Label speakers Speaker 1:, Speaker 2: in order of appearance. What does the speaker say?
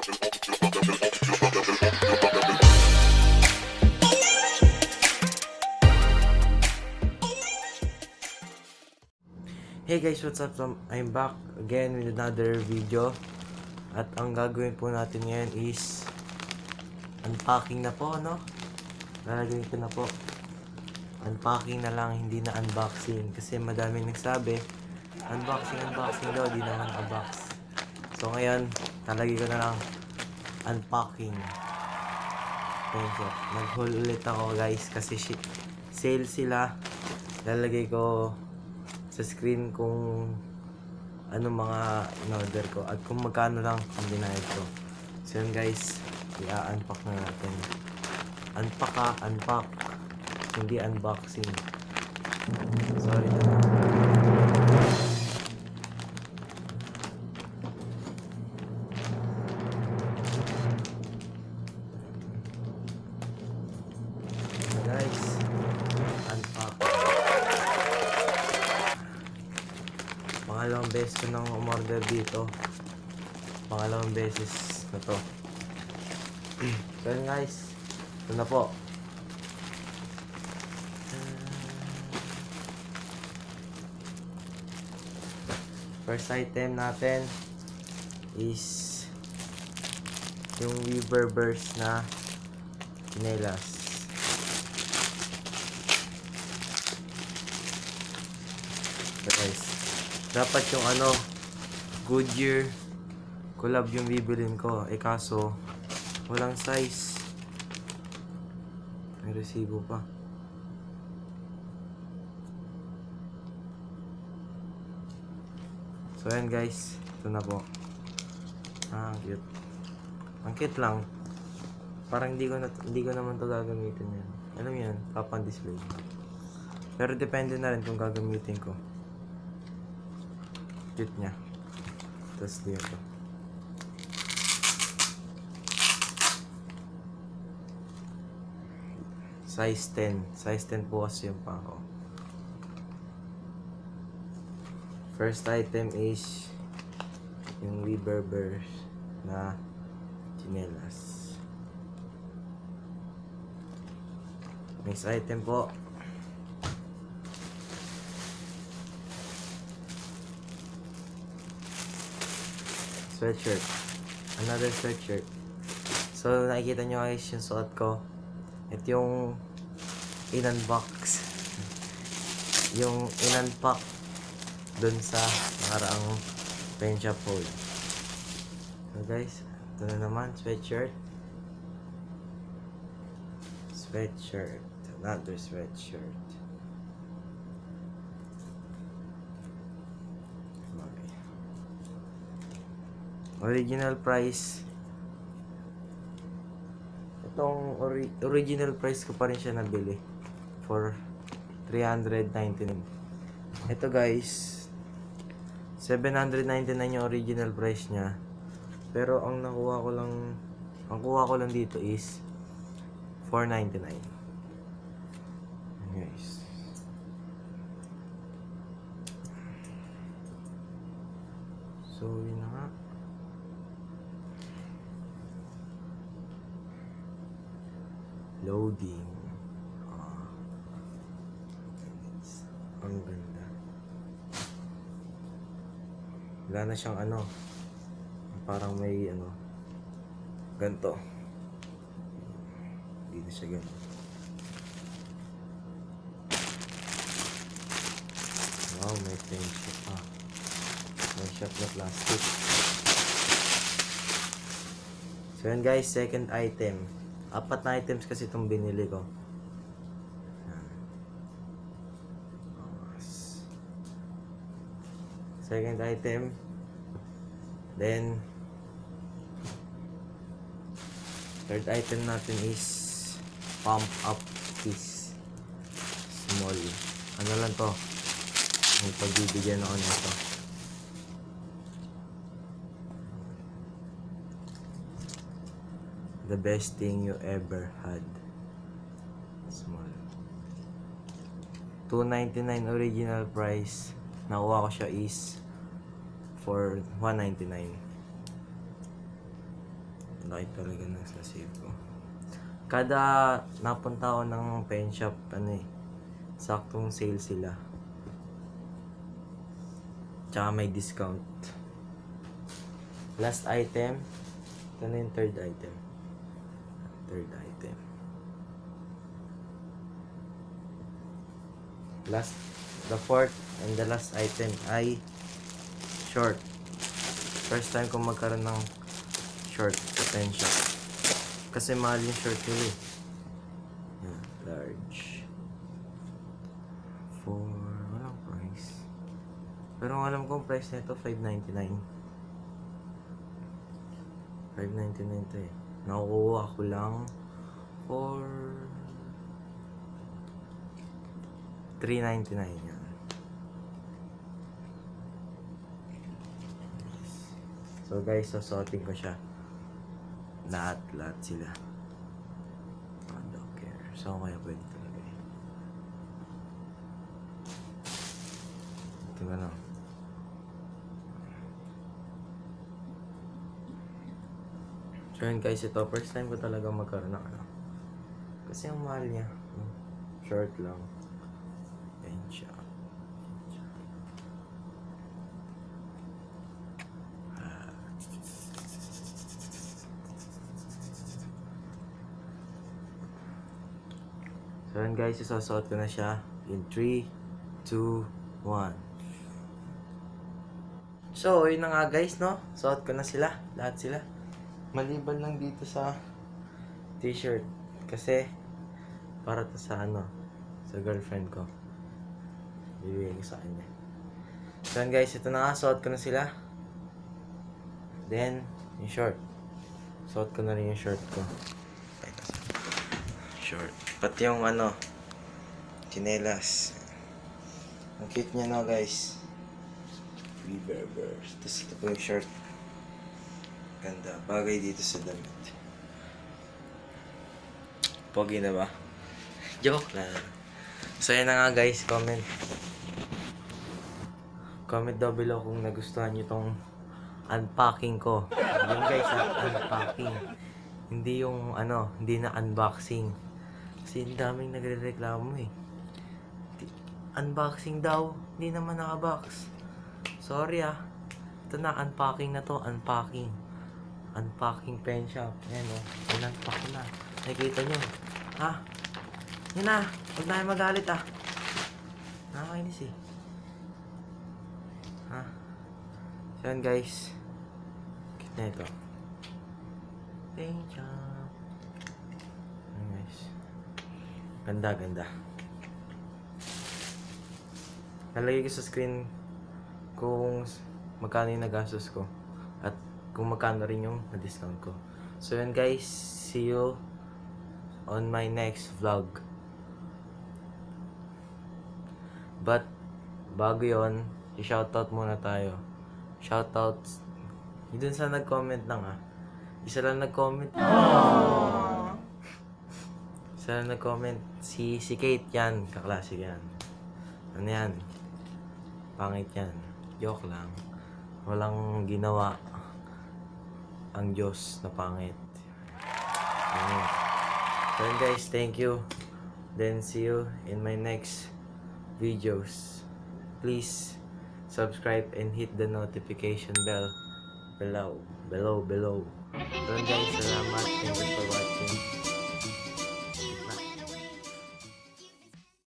Speaker 1: Hey guys, what's up? I'm back again with another video. At ang gagawin po natin ngayon is unpacking na po, no? Lalagyan ko na po. Unpacking na lang, hindi na unboxing. Kasi madaming nagsabi, unboxing daw, di naman unbox. So ngayon, talagay ko na lang unpacking. Penshoppe. Nag-haul ulit ako guys kasi sale sila. Lalagay ko sa screen kung ano mga in-order ko at kung magkano lang ang binayad ko. So yun guys, i-unpack na natin. Unpack, hindi unboxing. Sorry na lang. So guys, unpack. Pangalawang beses ko nang umorder dito. Pangalawang beses na to. So yun guys, ito na po. First item natin is yung Weaververse na chinelas. So guys, dapat yung Goodyear collab yung bibilin ko. Kaso walang size. May resibo pa. So ayan guys, ito na po. Cute. Ang cute lang. Parang hindi ko naman to gagamitin yan. Alam mo yan, papan display. Pero depende na rin kung gagamitin ko. Cute niya. Tapos dito. Size 10. Size 10 po kasi yung pako. First item is yung Weaververse na chinelas. Next item po, sweatshirt. Another sweatshirt. So nakikita nyo guys yung suot ko. Ito yung in-unbox. Yung in-unpack dun sa nakaraang Penshoppe haul. So guys, ito na naman, sweatshirt. Another sweatshirt. Okay. Original price. Itong original price ko pa rin siya nabili for 399. Ito guys, 799 yung original price niya. Pero ang kuha ko lang dito is 499. Guys. So, yun na nga. Loading. Ang ganda. Wala na siyang parang may ganito. Hindi na siya ganito. Wow, may Penshoppe pa. Penshoppe na plastic. So yun guys, second item. 4 na items kasi itong binili ko. Second item. Then third item natin is pump up piece. Small. Ano lang to? May pagbibigyan ako nito. The best thing you ever had. Small. $2.99 original price. Nakuha ko siya is for $1.99. Laki talaga ng sa save ko. Kada napunta ako ng Penshoppe, saktong sale sila. Tsaka may discount. Last item. Ito na yung third item. The fourth and the last item ay short. First time ko magkaroon ng short sa Penshoppe. Kasi mahal yung short nila eh. Yan, large. For walang price. Pero ang alam ko ang price nito $5.99. $5.99 to eh. Nakukuha ko lang for $3.99 yan. So guys, susuotin ko siya. Lahat sila. I don't care. So kaya pwede talaga eh. Ito na lang. So yun guys, ito first time ko talaga magkaroon ng ano. Kasi ang mahal niya. Short lang. Ayan siya. So yun guys, isasuot ko na siya in 3, 2, 1. So yun na nga guys, no? Suot ko na sila, lahat sila. Maliban lang dito sa t-shirt. Kasi para to sa sa girlfriend ko. Bibigyan ko sa kanya. So yun guys, ito na nga, suot ko na sila. Then, yung short. Suot ko na rin yung short ko. Short. Pati yung chinelas. Ang cute niya no guys. Berbers. Tapos ito po yung shirt. Ganda. Bagay dito sa damit. Pogi na ba? Joke lang. So yan na nga guys. Comment down below kung nagustuhan nyo tong unpacking ko. Yun guys unpacking. Hindi yung hindi na unboxing. Kasi ang daming nagre-reklamo eh. Unboxing daw. Hindi naman naka-box. Sorry ah. Ito na, unpacking na to. Unpacking. Unpacking Penshoppe. Ayan o. In-unpack na. Nakikita nyo. Ha? Yan na. Huwag na kayo magalit ah. Nakakainis eh. Ha? So yan guys. Cute na ito. Penshoppe. Ganda. Nalagay ko sa screen kung magkano yung nagastos ko at kung magkano rin yung na-discount ko. So yun guys, see you on my next vlog. But bago yun, i-shoutout muna tayo. Shoutouts. Dun sa nag-comment lang Isa lang nag-comment. Isa lang nag-comment. Si Kate yan. Kaklase yan. Ano yan? Pangit yan. Joke lang. Walang ginawa ang Diyos na pangit. So guys, thank you. Then see you in my next videos. Please subscribe and hit the notification bell below. So guys, salamat. Thank you.